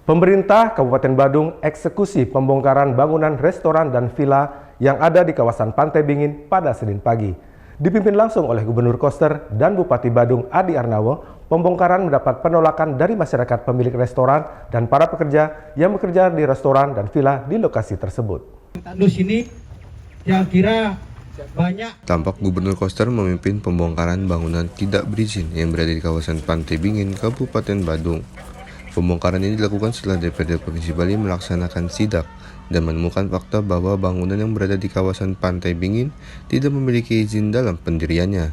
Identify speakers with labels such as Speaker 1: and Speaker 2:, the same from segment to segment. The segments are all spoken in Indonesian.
Speaker 1: Pemerintah Kabupaten Badung eksekusi pembongkaran bangunan restoran dan villa yang ada di kawasan Pantai Bingin pada Senin pagi. Dipimpin langsung oleh Gubernur Koster dan Bupati Badung Adi Arnawo, pembongkaran mendapat penolakan dari masyarakat pemilik restoran dan para pekerja yang bekerja di restoran dan villa di lokasi tersebut.
Speaker 2: Di sini kira-kira banyak.
Speaker 3: Tampak Gubernur Koster memimpin pembongkaran bangunan tidak berizin yang berada di kawasan Pantai Bingin, Kabupaten Badung. Pembongkaran ini dilakukan setelah DPRD Provinsi Bali melaksanakan sidak dan menemukan fakta bahwa bangunan yang berada di kawasan Pantai Bingin tidak memiliki izin dalam pendiriannya.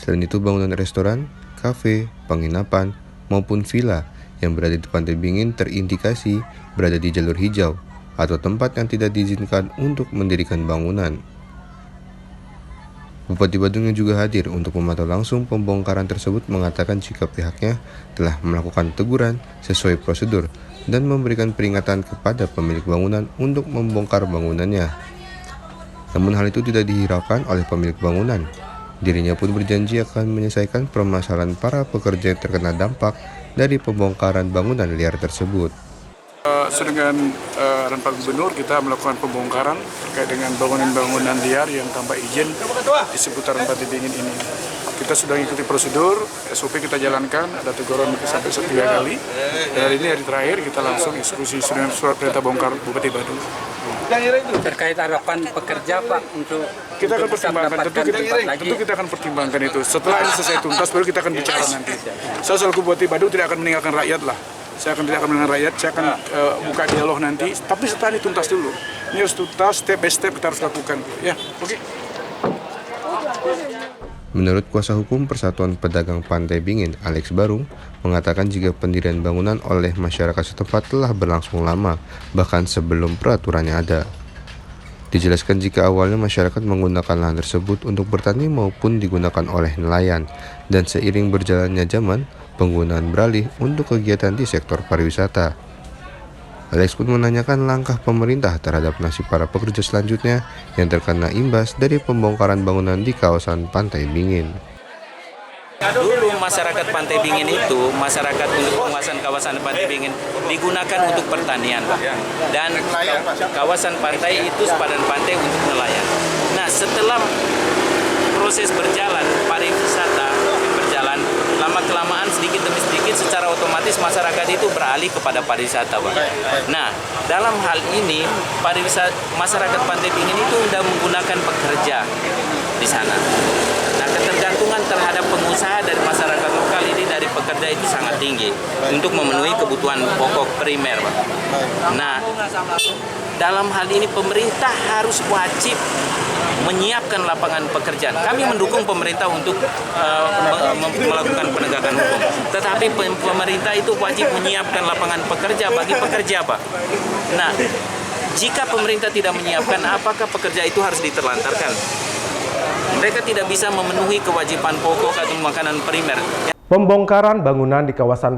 Speaker 3: Selain itu, bangunan restoran, kafe, penginapan, maupun villa yang berada di Pantai Bingin terindikasi berada di jalur hijau atau tempat yang tidak diizinkan untuk mendirikan bangunan. Bupati Badung yang juga hadir untuk memantau langsung pembongkaran tersebut mengatakan jika pihaknya telah melakukan teguran sesuai prosedur dan memberikan peringatan kepada pemilik bangunan untuk membongkar bangunannya. Namun hal itu tidak dihiraukan oleh pemilik bangunan. Dirinya pun berjanji akan menyelesaikan permasalahan para pekerja yang terkena dampak dari pembongkaran bangunan liar tersebut.
Speaker 4: Dengan arahan Pak Gubernur, kita melakukan pembongkaran terkait dengan bangunan-bangunan liar yang tanpa izin di seputaran Pantai Bingin ini. Kita sudah mengikuti prosedur, SOP kita jalankan, ada teguran sampai 3 kali. Dan hari ini hari terakhir kita langsung eksekusi dengan surat perintah bongkar Bupati Badung.
Speaker 5: Terkait harapan pekerja Pak untuk
Speaker 4: kita akan pertimbangkan, tentu kita akan pertimbangkan itu. Setelah ini selesai tuntas baru kita akan bicara nanti. Saya selaku Bupati Badung tidak akan meninggalkan rakyat lah. Saya tidak akan mendengar rakyat, saya akan buka dialog nanti. Tapi setelah ini tuntas dulu. Ini harus tuntas, step by step kita harus lakukan. Ya, oke.
Speaker 3: Menurut kuasa hukum Persatuan Pedagang Pantai Bingin, Alex Barung, mengatakan jika pendirian bangunan oleh masyarakat setempat telah berlangsung lama, bahkan sebelum peraturannya ada. Dijelaskan jika awalnya masyarakat menggunakan lahan tersebut untuk bertani maupun digunakan oleh nelayan, dan seiring berjalannya zaman, penggunaan beralih untuk kegiatan di sektor pariwisata. Alex pun menanyakan langkah pemerintah terhadap nasib para pekerja selanjutnya yang terkena imbas dari pembongkaran bangunan di kawasan Pantai Bingin.
Speaker 5: Dulu masyarakat Pantai Bingin itu, masyarakat untuk penguasaan kawasan Pantai Bingin digunakan untuk pertanian, Pak. Dan kawasan pantai itu sepadan pantai untuk nelayan. Nah, setelah proses berjalan, pariwisata berjalan, lama-kelamaan sedikit demi sedikit secara otomatis masyarakat itu beralih kepada pariwisata, Pak. Nah, dalam hal ini masyarakat Pantai Bingin itu sudah menggunakan pekerja di sana. Nah, ketergantungan terhadap pengusaha dari masyarakat lokal ini dari pekerja itu sangat tinggi untuk memenuhi kebutuhan pokok primer, Pak. Nah, dalam hal ini pemerintah harus wajib menyiapkan lapangan pekerjaan. Kami mendukung pemerintah untuk melakukan penegakan hukum. Tetapi pemerintah itu wajib menyiapkan lapangan pekerja bagi pekerja, Pak. Nah, jika pemerintah tidak menyiapkan, apakah pekerja itu harus diterlantarkan? Mereka tidak bisa memenuhi kewajiban pokok atau makanan primer.
Speaker 1: Pembongkaran bangunan di kawasan